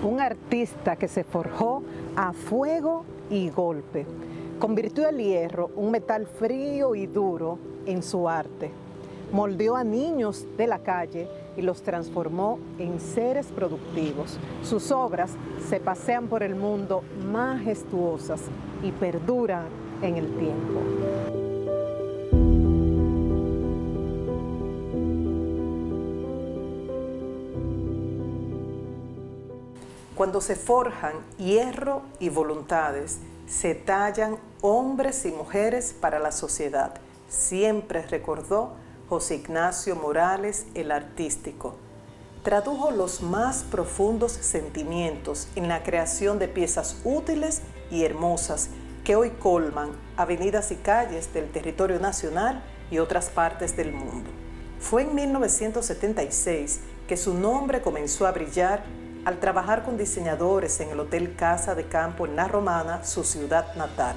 un artista que se forjó a fuego y golpe. Convirtió el hierro, un metal frío y duro, en su arte. Moldeó a niños de la calle y los transformó en seres productivos. Sus obras se pasean por el mundo majestuosas y perduran en el tiempo. Cuando se forjan hierro y voluntades, se tallan hombres y mujeres para la sociedad. Siempre recordó José Ignacio Morales, el artístico. Tradujo los más profundos sentimientos en la creación de piezas útiles y hermosas que hoy colman avenidas y calles del territorio nacional y otras partes del mundo. Fue en 1976 que su nombre comenzó a brillar al trabajar con diseñadores en el Hotel Casa de Campo en La Romana, su ciudad natal.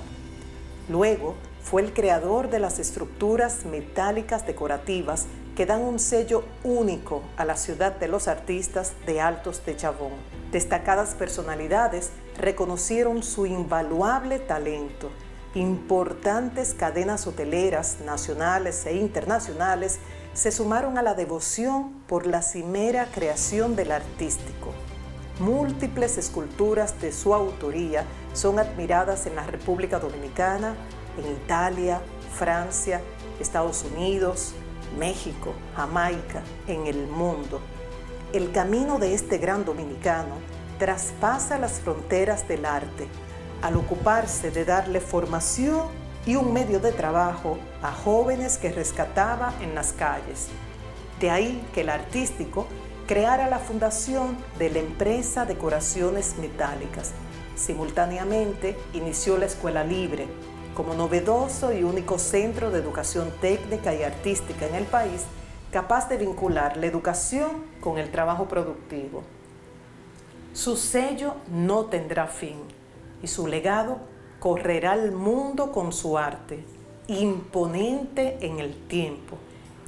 Luego, fue el creador de las estructuras metálicas decorativas que dan un sello único a la ciudad de los artistas de Altos de Chabón. Destacadas personalidades reconocieron su invaluable talento. Importantes cadenas hoteleras nacionales e internacionales se sumaron a la devoción por la cimera creación del artístico. Múltiples esculturas de su autoría son admiradas en la República Dominicana, en Italia, Francia, Estados Unidos, México, Jamaica, en el mundo. El camino de este gran dominicano traspasa las fronteras del arte al ocuparse de darle formación y un medio de trabajo a jóvenes que rescataba en las calles. De ahí que el artístico creara la fundación de la empresa Decoraciones Metálicas. Simultáneamente inició la Escuela Libre, como novedoso y único centro de educación técnica y artística en el país, capaz de vincular la educación con el trabajo productivo. Su sello no tendrá fin y su legado correrá al mundo con su arte, imponente en el tiempo,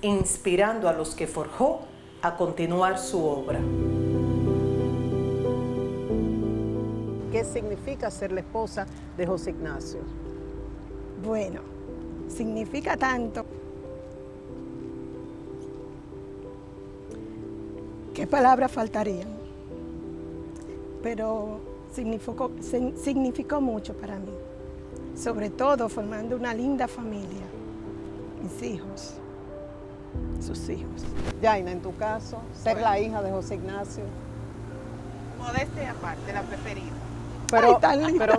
inspirando a los que forjó a continuar su obra. ¿Qué significa ser la esposa de José Ignacio? Bueno, significa tanto. ¿Qué palabras faltarían? Pero significó mucho para mí. Sobre todo formando una linda familia. Mis hijos, sus hijos. Yaina, en tu caso, ser la hija de José Ignacio. Modestia aparte, la preferida. Pero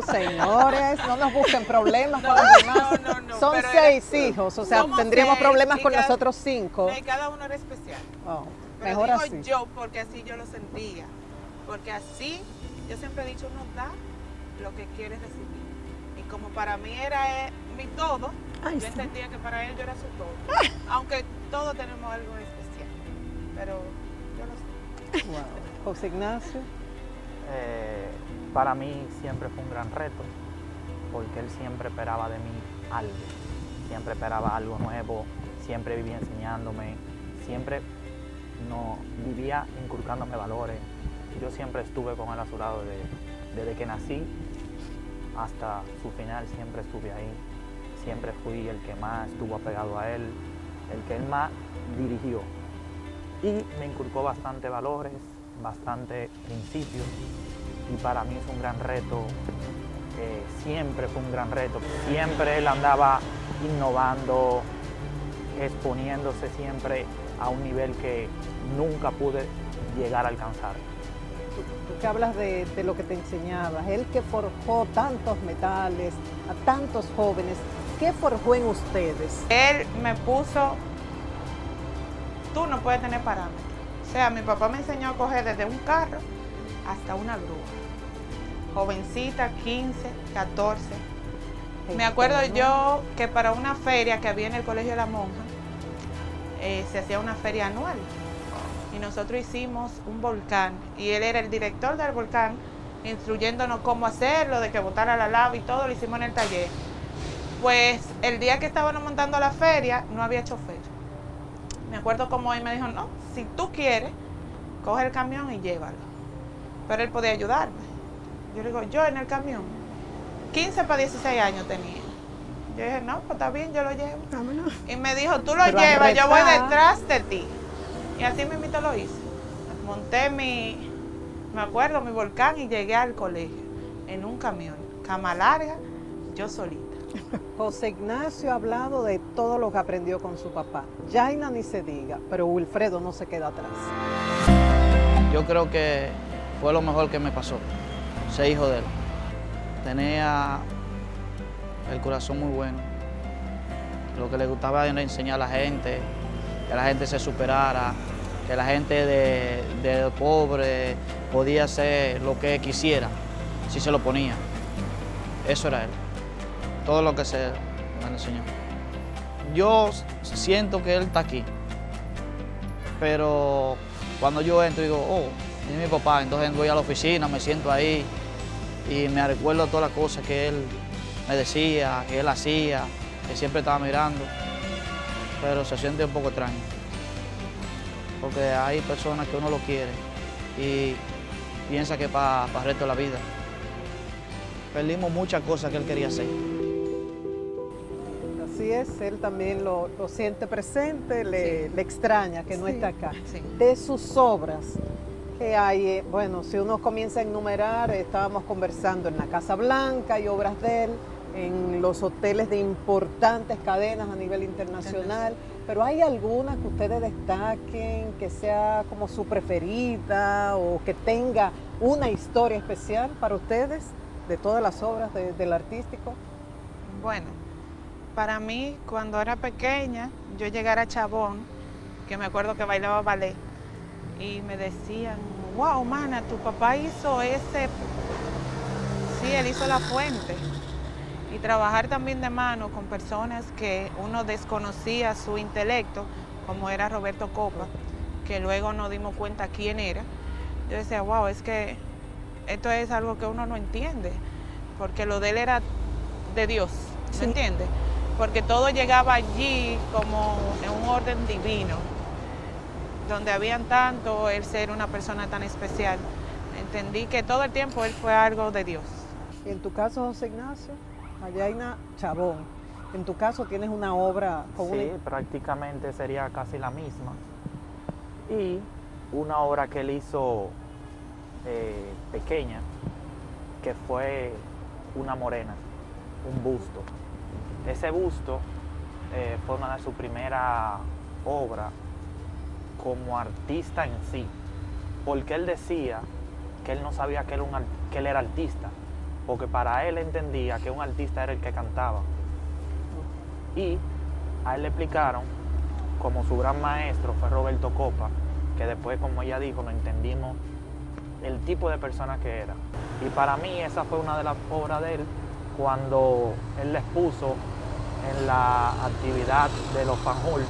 señores, no nos busquen problemas con los demás. No, son 6 hijos, o sea, tendríamos problemas con los otros 5. Y cada uno era especial. Oh, pero mejor digo así. yo, porque así yo lo sentía. Porque así, yo siempre he dicho, uno da lo que quiere recibir. Y como para mí era mi todo, yo entendía que para él yo era su todo. Aunque todos tenemos algo especial. Pero yo lo sé. Wow. José Ignacio. Para mí siempre fue un gran reto, porque él siempre esperaba de mí algo, siempre esperaba algo nuevo, siempre vivía enseñándome, siempre vivía inculcándome valores. Yo siempre estuve con él a su lado desde que nací hasta su final, siempre estuve ahí, siempre fui el que más estuvo apegado a él, el que él más dirigió. Y me inculcó bastante valores, bastante principios. Y para mí es un gran reto, siempre fue un gran reto. Siempre él andaba innovando, exponiéndose siempre a un nivel que nunca pude llegar a alcanzar. Tú que hablas de lo que te enseñabas, él que forjó tantos metales, a tantos jóvenes, ¿qué forjó en ustedes? Él me puso, tú no puedes tener parámetros. O sea, mi papá me enseñó a coger desde un carro hasta una grúa. Jovencita, 15, 14. Me acuerdo yo que para una feria que había en el Colegio de la Monja, se hacía una feria anual. Y nosotros hicimos un volcán. Y él era el director del volcán, instruyéndonos cómo hacerlo, de que botara la lava y todo, lo hicimos en el taller. Pues el día que estábamos montando la feria, no había chofer. Me acuerdo como él me dijo, no, si tú quieres, coge el camión y llévalo. pero él podía ayudarme. Yo le digo, yo en el camión, 15 para 16 años tenía. Yo dije, no, pues está bien, yo lo llevo. Vámonos. Y me dijo, tú lo Pero llevas, yo voy arretada. detrás de ti. Y así mismo lo hice. Monté me acuerdo, mi Volcán y llegué al colegio en un camión, cama larga, yo solita. José Ignacio ha hablado de todo lo que aprendió con su papá. Yaina ni se diga, pero Wilfredo no se queda atrás. Yo creo que fue lo mejor que me pasó, ser hijo de él. Tenía el corazón muy bueno. Lo que le gustaba era enseñar a la gente, que la gente se superara, que la gente de pobre podía hacer lo que quisiera, si se lo ponía. Eso era él. Todo lo que se me enseñó. Yo siento que él está aquí, pero cuando yo entro digo, oh, es mi papá, entonces voy a la oficina, me siento ahí y me recuerdo todas las cosas que él me decía, que él hacía, que siempre estaba mirando, pero se siente un poco extraño, porque hay personas que uno lo quiere y piensa que para el resto de la vida. Perdimos muchas cosas que él quería hacer. Así es, él también lo siente presente, le extraña que no Sí, está acá. sí. De sus obras, que hay, bueno, si uno comienza a enumerar, estábamos conversando en la Casa Blanca, hay obras de él, en los hoteles de importantes cadenas a nivel internacional, pero ¿hay alguna que ustedes destaquen, que sea como su preferida o que tenga una historia especial para ustedes de todas las obras del artístico? Bueno, para mí, cuando era pequeña, yo llegara a Chabón, que me acuerdo que bailaba ballet, y me decían, wow, mana, tu papá hizo ese... Sí, él hizo la fuente. Y trabajar también de mano con personas que uno desconocía su intelecto, como era Roberto Copa, que luego nos dimos cuenta quién era. Yo decía, wow, es que esto es algo que uno no entiende, porque lo de él era de Dios, ¿me entiendes? Porque todo llegaba allí como en un orden divino, donde habían tanto, el ser una persona tan especial. Entendí que todo el tiempo él fue algo de Dios. Y en tu caso, José Ignacio, Yaina Chabón, en tu caso tienes una obra con Sí, prácticamente sería casi la misma. Y una obra que él hizo pequeña, que fue una morena, un busto. Ese busto fue una de sus primeras obras como artista en sí, porque él decía que él no sabía que él era artista, porque para él entendía que un artista era el que cantaba. Y a él le explicaron, como su gran maestro fue Roberto Copa, que después, como ella dijo, no entendimos el tipo de persona que era. Y para mí esa fue una de las obras de él, cuando él les puso en la actividad de los Fanjul.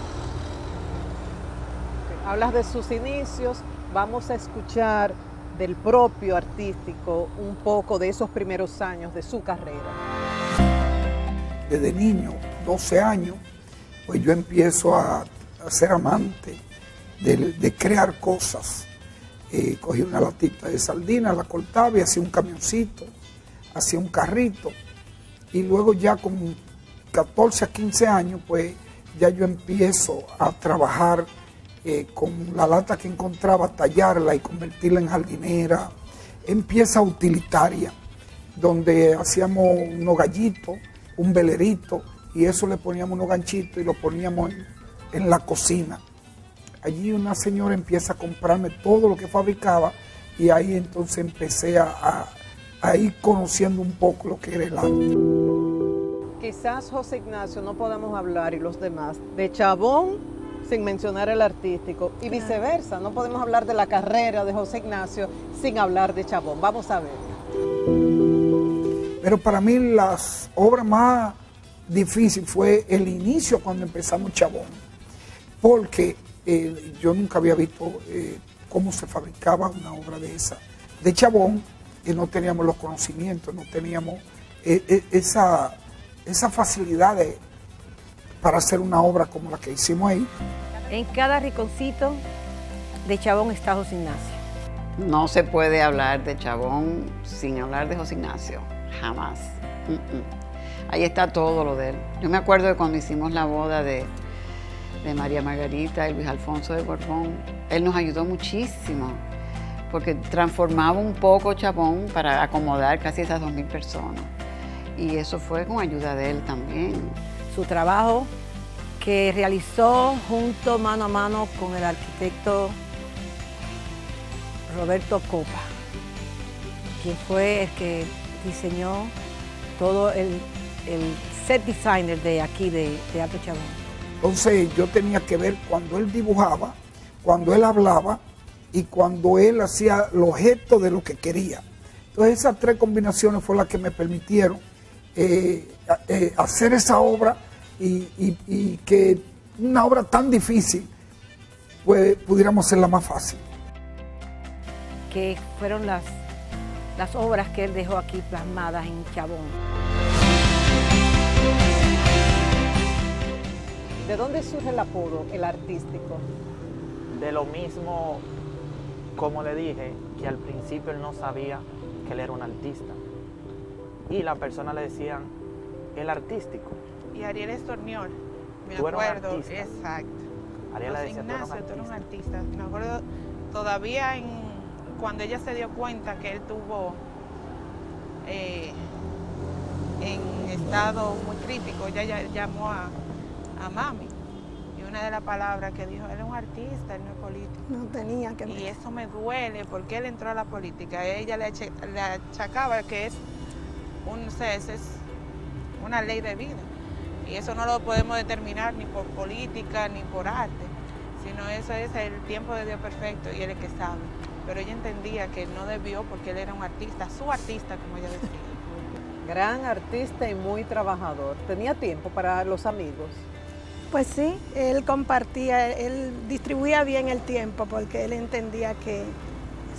Hablas de sus inicios, vamos a escuchar del propio artístico un poco de esos primeros años de su carrera. Desde niño, 12 años, pues yo empiezo a ser amante de crear cosas. Cogí una latita de sardina, la cortaba y hacía un camioncito, hacía un carrito. Y luego ya con 14 a 15 años, pues ya yo empiezo a trabajar con la lata que encontraba, tallarla y convertirla en jardinera, en pieza utilitaria, donde hacíamos unos gallitos, un velerito, y eso le poníamos unos ganchitos y lo poníamos en la cocina. Allí una señora empieza a comprarme todo lo que fabricaba y ahí entonces empecé a ir conociendo un poco lo que era el arte. Quizás José Ignacio no podamos hablar y los demás de Chabón sin mencionar el artístico y viceversa, no podemos hablar de la carrera de José Ignacio sin hablar de Chabón. Vamos a ver. Pero para mí las obras más difíciles fue el inicio cuando empezamos Chabón, porque yo nunca había visto cómo se fabricaba una obra de esa. De Chabón, que no teníamos los conocimientos, no teníamos esa facilidad para hacer una obra como la que hicimos ahí. En cada rinconcito de Chabón está José Ignacio. No se puede hablar de Chabón sin hablar de José Ignacio, jamás. Ahí está todo lo de él. Yo me acuerdo de cuando hicimos la boda de María Margarita y Luis Alfonso de Borbón. Él nos ayudó muchísimo, porque transformaba un poco Chabón para acomodar casi esas 2.000 personas. Y eso fue con ayuda de él también. Su trabajo que realizó junto mano a mano con el arquitecto Roberto Copa, quien fue el que diseñó todo el set designer de aquí de Teatro Chabón. Entonces yo tenía que ver cuando él dibujaba, cuando él hablaba y cuando él hacía los gestos de lo que quería. Entonces esas 3 combinaciones fueron las que me permitieron hacer esa obra y que una obra tan difícil pues pudiéramos hacerla más fácil. Que fueron las obras que él dejó aquí plasmadas en Chabón. ¿De dónde surge el apodo, el artístico? De lo mismo, como le dije, que al principio él no sabía que él era un artista. Y la persona le decían, el artístico. Y Ariel Estorniol, me Tú eres un acuerdo, artista. exacto. Ariel le José decía, Ignacio, tú eres un artista. Me acuerdo todavía cuando ella se dio cuenta que él tuvo en estado muy crítico, ella llamó a mami. Y una de las palabras que dijo, él es un artista, él no es político. No tenía que... Y eso me duele porque él entró a la política. Ella le achacaba que es una ley de vida. Y eso no lo podemos determinar ni por política ni por arte, sino eso es el tiempo de Dios perfecto y él es el que sabe. Pero ella entendía que no debió porque él era un artista, su artista, como ella decía. Gran artista y muy trabajador. ¿Tenía tiempo para los amigos? Pues sí, él compartía, él distribuía bien el tiempo porque él entendía que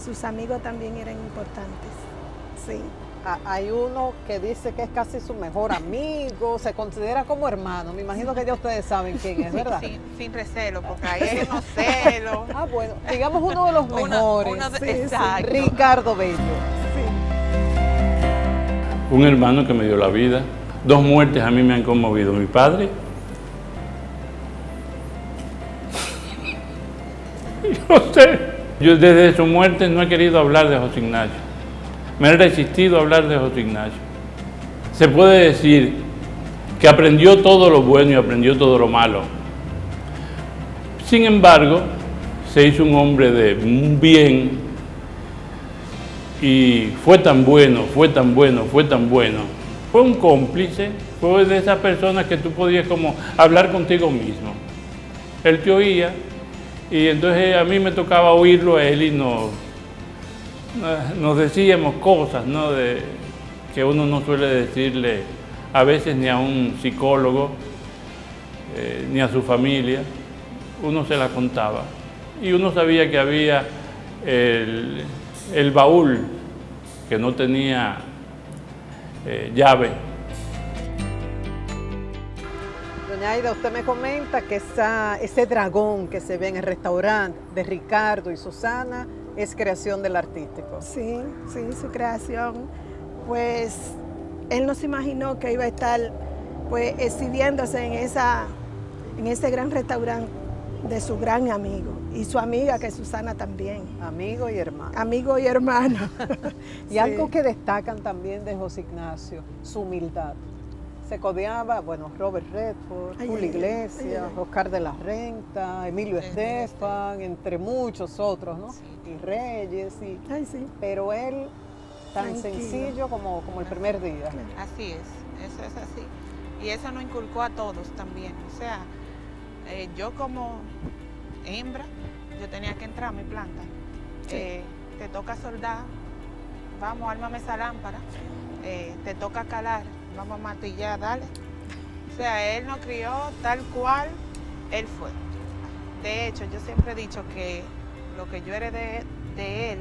sus amigos también eran importantes. Sí. Hay uno que dice que es casi su mejor amigo, se considera como hermano. Me imagino que ya ustedes saben quién es, ¿verdad? Sin recelo, porque ahí hay unos celos. Bueno, digamos uno de los mejores. Exacto. Ricardo Bello. Un hermano que me dio la vida. 2 muertes a mí me han conmovido. Mi padre. Yo desde su muerte no he querido hablar de José Ignacio. Me he resistido a hablar de José Ignacio. Se puede decir que aprendió todo lo bueno y aprendió todo lo malo. Sin embargo, se hizo un hombre de bien y fue tan bueno. Fue un cómplice, fue de esas personas que tú podías como hablar contigo mismo. Él te oía y entonces a mí me tocaba oírlo a él y nos decíamos cosas, ¿no? Que uno no suele decirle a veces ni a un psicólogo, ni a su familia. Uno se la contaba y uno sabía que había el baúl que no tenía llave. Doña Aida, usted me comenta que ese dragón que se ve en el restaurante de Ricardo y Susana es creación del artístico. Sí, su creación. Pues él no se imaginó que iba a estar pues exhibiéndose en ese gran restaurante de su gran amigo y su amiga que es Susana también. Amigo y hermano. Amigo y hermano. Y sí. Algo que destacan también de José Ignacio, su humildad. Se codeaba, Robert Redford, Julio Iglesias, Oscar de la Renta, Emilio Estefan, entre muchos otros, ¿no? Sí. Y Reyes, sí. Pero él tan sencillo como el primer día. Claro. Así es, eso es así. Y eso nos inculcó a todos también. O sea, yo como hembra, yo tenía que entrar a mi planta. Sí. Te toca soldar, vamos, ármame esa lámpara. Te toca calar, vamos a martillar, dale. O sea, él nos crió tal cual él fue. De hecho, yo siempre he dicho que lo que yo heredé de él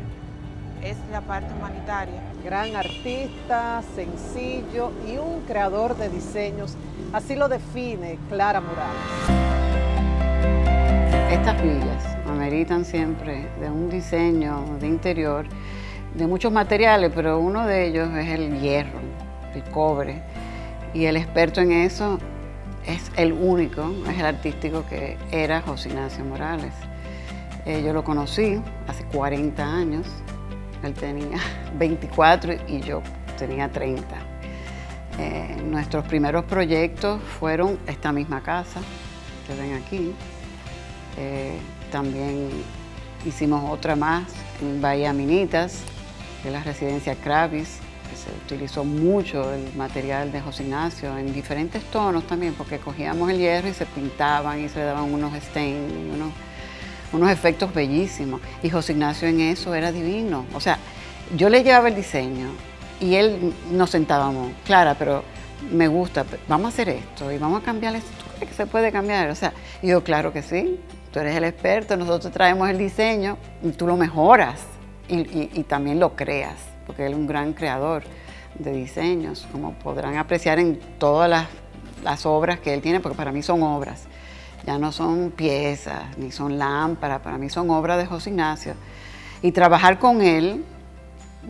es la parte humanitaria. Gran artista, sencillo y un creador de diseños. Así lo define Clara Morales. Estas villas ameritan siempre de un diseño de interior, de muchos materiales, pero uno de ellos es el hierro, el cobre. Y el experto en eso es el único, es el artístico que era José Ignacio Morales. Yo lo conocí hace 40 años, él tenía 24 y yo tenía 30. Nuestros primeros proyectos fueron esta misma casa que ven aquí. También hicimos otra más en Bahía Minitas, que es la residencia Kravis, que se utilizó mucho el material de José Ignacio en diferentes tonos también, porque cogíamos el hierro y se pintaban y se le daban unos stains, unos efectos bellísimos. Y José Ignacio en eso era divino. O sea, yo le llevaba el diseño y él nos sentábamos, Clara, pero me gusta, vamos a hacer esto y vamos a cambiar esto. ¿Tú crees que se puede cambiar? O sea, y yo, claro que sí, tú eres el experto, nosotros traemos el diseño y tú lo mejoras y también lo creas, porque él es un gran creador de diseños, como podrán apreciar en todas las obras que él tiene, porque para mí son obras. Ya no son piezas, ni son lámparas, para mí son obras de José Ignacio. Y trabajar con él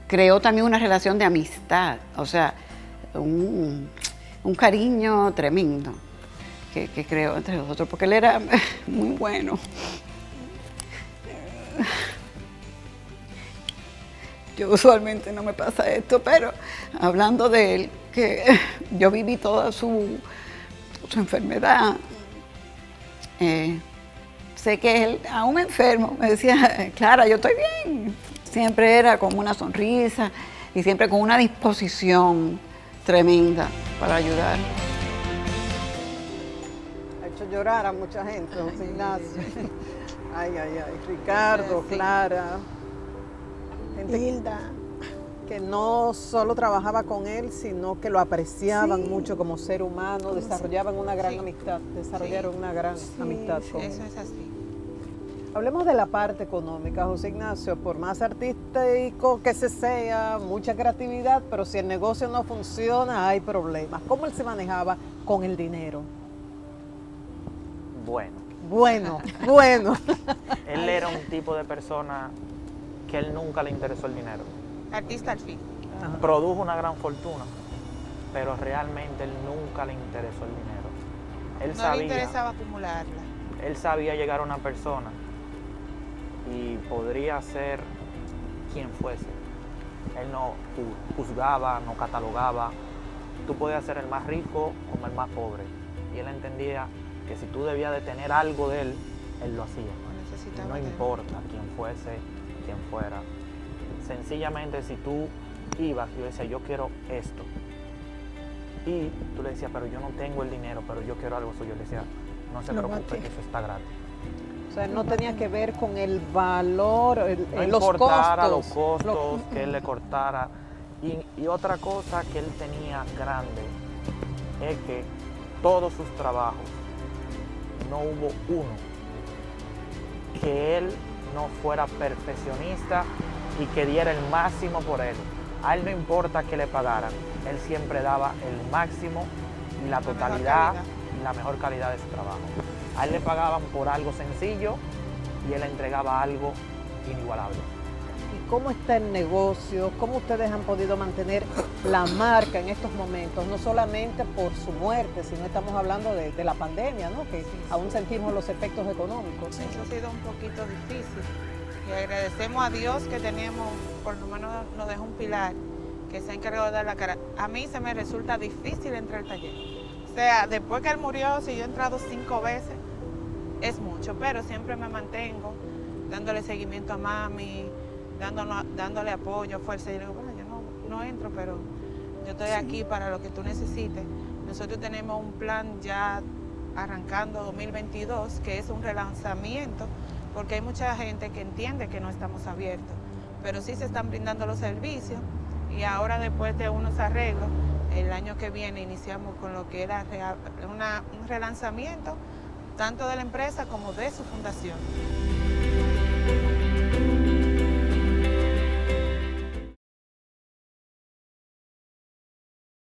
creó también una relación de amistad, o sea, un cariño tremendo que creó entre nosotros, porque él era muy bueno. Yo usualmente no me pasa esto, pero hablando de él, que yo viví toda su enfermedad, sé que él, aún enfermo, me decía, Clara, yo estoy bien. Siempre era con una sonrisa y siempre con una disposición tremenda para ayudar. Ha hecho llorar a mucha gente, José Ignacio. Ay, Ricardo, Clara. Gente Hilda. que no solo trabajaba con él, sino que lo apreciaban mucho como ser humano, desarrollaban una gran amistad, desarrollaron una gran amistad con él. Eso es así. Hablemos de la parte económica, José Ignacio, por más artístico que se sea, mucha creatividad, pero si el negocio no funciona, hay problemas. ¿Cómo él se manejaba con el dinero? Bueno, él era un tipo de persona que él nunca le interesó el dinero. Artista al fin. Ajá. Produjo una gran fortuna, pero realmente él nunca le interesó el dinero. No le interesaba acumularla. Él sabía llegar a una persona y podría ser quien fuese. Él no juzgaba, no catalogaba. Tú podías ser el más rico como el más pobre. Y él entendía que si tú debías de tener algo de él, él lo hacía. No importa quién fuese, quién fuera. Sencillamente si tú ibas y decías, yo quiero esto. Y tú le decías, pero yo no tengo el dinero, pero yo quiero algo suyo. Le decía, no se preocupe, que eso está gratis. O sea, no tenía que ver con el valor, no los importara costos. los costos que él le cortara. Y otra cosa que él tenía grande es que todos sus trabajos, no hubo uno que él no fuera perfeccionista y que diera el máximo por él. A él no importa que le pagaran, él siempre daba el máximo y la totalidad y la mejor calidad de su trabajo. A él le pagaban por algo sencillo y él entregaba algo inigualable. ¿Y cómo está el negocio? ¿Cómo ustedes han podido mantener la marca en estos momentos? No solamente por su muerte, sino estamos hablando de la pandemia, ¿no? Que aún sentimos los efectos económicos. Eso ha sido un poquito difícil. Y agradecemos a Dios que tenemos, por lo menos nos dejó un pilar que se ha encargado de dar la cara. A mí se me resulta difícil entrar al taller. O sea, después que él murió, si yo he entrado 5 veces, es mucho, pero siempre me mantengo dándole seguimiento a mami, dándole apoyo, fuerza. Y le digo, bueno, yo no entro, pero yo estoy aquí para lo que tú necesites. Nosotros tenemos un plan ya arrancando 2022, que es un relanzamiento, porque hay mucha gente que entiende que no estamos abiertos, pero sí se están brindando los servicios y ahora después de unos arreglos, el año que viene iniciamos con lo que era un relanzamiento tanto de la empresa como de su fundación.